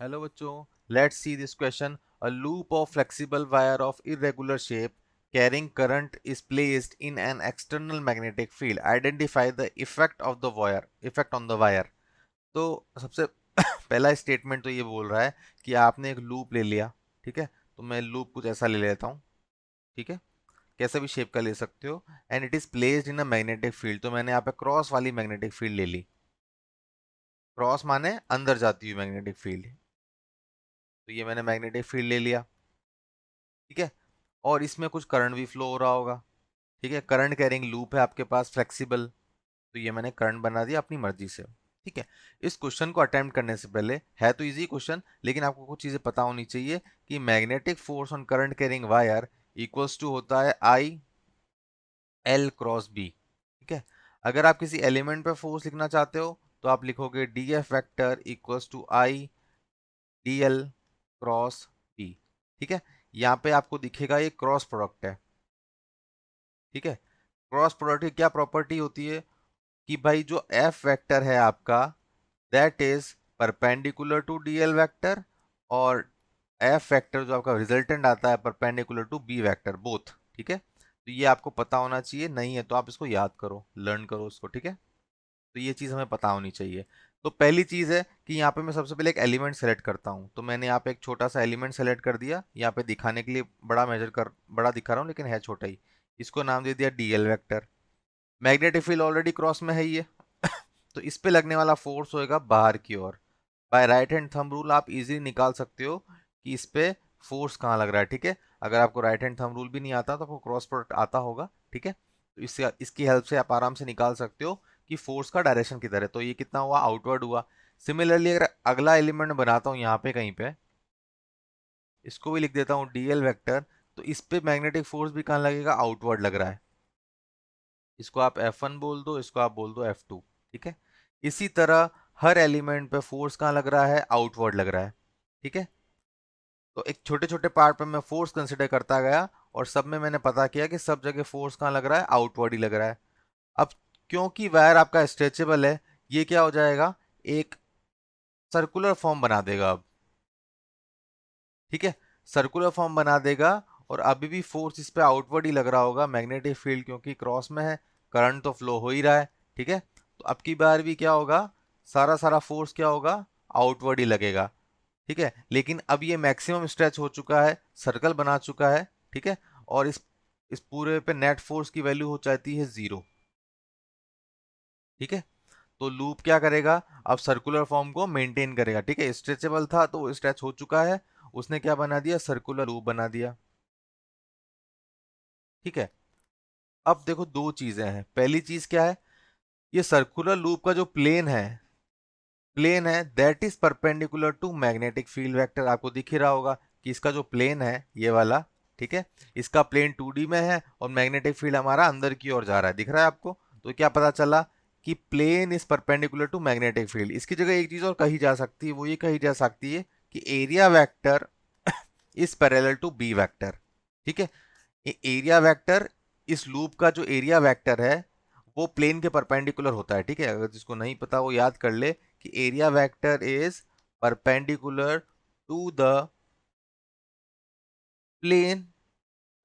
Hello बच्चों, let's see this question. A loop of flexible wire of irregular shape carrying current is placed in an external magnetic field. Identify the effect on the wire. तो सबसे पहला statement तो ये बोल रहा है कि आपने एक लूप ले लिया. ठीक है, तो मैं लूप कुछ ऐसा ले लेता हूँ. ठीक है, कैसा भी शेप का ले सकते हो. And it is placed in a magnetic field. तो मैंने यहाँ पे क्रॉस वाली मैग्नेटिक फील्ड ले ली. क्रॉस माने अंदर जाती हुई मैग्नेटिक फील्ड. तो ये मैंने मैग्नेटिक फील्ड ले लिया. ठीक है, और इसमें कुछ करंट भी फ्लो हो रहा होगा. ठीक है, करंट कैरिंग लूप है आपके पास फ्लेक्सिबल. तो ये मैंने करंट बना दिया अपनी मर्जी से. ठीक है, इस क्वेश्चन को अटेम्प्ट करने से पहले, है तो इजी क्वेश्चन, लेकिन आपको कुछ चीजें पता होनी चाहिए कि magnetic force on current carrying wire equals to होता है आई एल क्रॉस बी. ठीक है, अगर आप किसी एलिमेंट पे फोर्स लिखना चाहते हो तो आप लिखोगे D F vector equals to I D L cross B. ठीक है, यहाँ पे आपको दिखेगा ये क्रॉस प्रोडक्ट है. ठीक है, क्रॉस प्रोडक्ट की क्या प्रॉपर्टी होती है कि भाई जो एफ वेक्टर है आपका, that is perpendicular to DL vector, और एफ वेक्टर जो आपका रिजल्टेंट आता है perpendicular to B vector both. ठीक है, तो ये आपको पता होना चाहिए. नहीं है तो आप इसको याद करो, लर्न करो इसको. ठीक है, तो ये चीज़ हमें पता होनी चाहिए. तो पहली चीज़ है कि यहाँ पे मैं सबसे पहले एक एलिमेंट सेलेक्ट करता हूँ. तो मैंने यहाँ पे एक छोटा सा एलिमेंट सेलेक्ट कर दिया. यहाँ पे दिखाने के लिए बड़ा दिखा रहा हूँ लेकिन है छोटा ही. इसको नाम दे दिया DL vector. Magnetic field already cross में है ये. तो इस पे लगने वाला फोर्स होएगा बाहर की ओर. By right hand thumb rule आप इजीली निकाल सकते हो कि इस पे फोर्स कहाँ लग रहा है. ठीक है, अगर आपको राइट हैंड थंब रूल भी नहीं आता तो आपको क्रॉस प्रोडक्ट आता होगा. ठीक है, तो इससे इसकी हेल्प से आप आराम से निकाल सकते हो कि फोर्स का डायरेक्शन किधर है. तो ये कितना हुआ, आउटवर्ड हुआ. सिमिलरली अगर अगला एलिमेंट बनाता हूँ यहाँ पे कहीं पे, इसको भी लिख देता हूँ डीएल वेक्टर. तो इस पे मैग्नेटिक फोर्स भी कहाँ लगेगा, आउटवर्ड लग रहा है. इसको आप F1 बोल दो, इसको आप बोल दो F2. ठीक है, इसी तरह हर एलिमेंट पे फोर्स कहाँ लग रहा है, आउटवर्ड लग रहा है. ठीक है, तो एक छोटे छोटे पार्ट पे मैं फोर्स कंसिडर करता गया और सब में मैंने पता किया कि सब जगह फोर्स कहाँ लग रहा है, आउटवर्ड ही लग रहा है. अब क्योंकि वायर आपका स्ट्रेचेबल है, ये क्या हो जाएगा, एक सर्कुलर फॉर्म बना देगा अब. ठीक है, सर्कुलर फॉर्म बना देगा. और अभी भी फोर्स इस पे आउटवर्ड ही लग रहा होगा, मैग्नेटिक फील्ड क्योंकि क्रॉस में है, करंट तो फ्लो हो ही रहा है. ठीक है, तो अब की बार भी क्या होगा, सारा सारा फोर्स क्या होगा, आउटवर्ड ही लगेगा. ठीक है, लेकिन अब ये मैक्सिमम स्ट्रेच हो चुका है, सर्कल बना चुका है. ठीक है, और इस पूरे पे नेट फोर्स की वैल्यू हो जाती है 0. ठीक है, तो लूप क्या करेगा, अब सर्कुलर फॉर्म को मेंटेन करेगा. ठीक है, स्ट्रेचेबल था तो वो स्ट्रेच हो चुका है, उसने क्या बना दिया, सर्कुलर लूप बना दिया. ठीक है, अब देखो दो चीजें हैं. पहली चीज क्या है, ये सर्कुलर लूप का जो प्लेन है that is perpendicular to magnetic field vector. आपको दिख ही रहा होगा कि इसका जो प्लेन है ये वाला, ठीक है, इसका प्लेन 2D में है और मैग्नेटिक फील्ड हमारा अंदर की ओर जा रहा है. दिख रहा है आपको. तो क्या पता चला कि plane is perpendicular to magnetic field. इसकी जगह एक चीज और कही जा सकती है, वो ये कही जा सकती है कि area vector is parallel to B vector. ठीक है, एरिया वेक्टर, इस लूप का जो एरिया वेक्टर है वो प्लेन के परपेंडिकुलर होता है. ठीक है, अगर जिसको नहीं पता वो याद कर ले कि area vector is perpendicular to the plane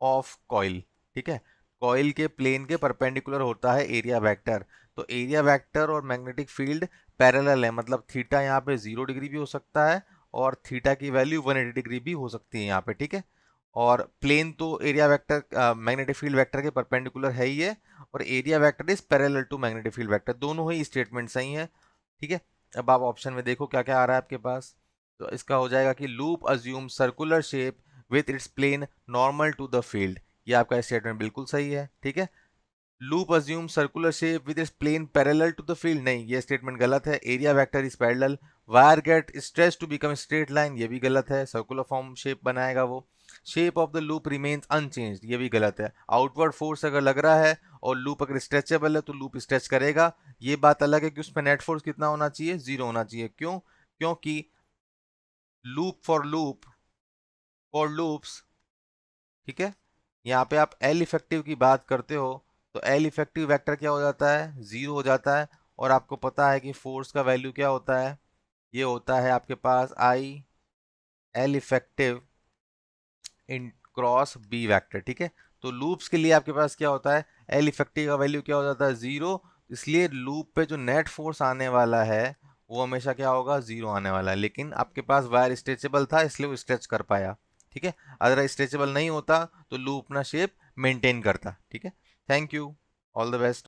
of coil. ठीक है, कॉइल के प्लेन के परपेंडिकुलर होता है एरिया वेक्टर. तो एरिया वेक्टर और मैग्नेटिक फील्ड पैरेलल है, मतलब थीटा यहाँ पे 0 डिग्री भी हो सकता है और थीटा की वैल्यू 180 डिग्री भी हो सकती है यहाँ पे. ठीक है, और प्लेन तो area vector magnetic field vector के परपेंडिकुलर है ही है, और area vector is parallel to magnetic field vector. दोनों ही स्टेटमेंट सही है. ठीक है, अब आप ऑप्शन में देखो क्या क्या आ रहा है आपके पास. तो इसका हो जाएगा कि loop assume circular shape with its plane normal to the field. ये आपका स्टेटमेंट बिल्कुल सही है. ठीक है, loop assume circular shape with its plane parallel to the field, नहीं ये स्टेटमेंट गलत है. Area vector is parallel. Wire get stretch to become straight line, ये भी गलत है, सर्कुलर फॉर्म शेप बनाएगा वो. Shape of the loop remains unchanged, ये भी गलत है. आउटवर्ड फोर्स अगर लग रहा है और लूप अगर स्ट्रेचेबल है तो लूप स्ट्रेच करेगा. ये बात अलग है कि उसमें नेट फोर्स कितना होना चाहिए, 0 होना चाहिए. क्यों, क्योंकि फॉर लूप्स, ठीक है, यहाँ पे आप एल इफेक्टिव की बात करते हो तो एल इफेक्टिव वेक्टर क्या हो जाता है, 0 हो जाता है. और आपको पता है कि फोर्स का वैल्यू क्या होता है, ये होता है आपके पास I L effective in cross B vector, ठीक है। तो लूप्स के लिए आपके पास क्या होता है, एल इफेक्टिव का वैल्यू क्या हो जाता है, 0। इसलिए लूप पे जो नेट फोर्स आने वाला है वो हमेशा क्या होगा, 0 आने वाला है। लेकिन आपके पास वायर स्ट्रेचेबल था इसलिए वो स्ट्रेच कर पाया, ठीक है। अगर स्ट्रेचेबल नहीं होता तो लूप अपना शेप मेंटेन करता, ठीक है। Thank you, all the best.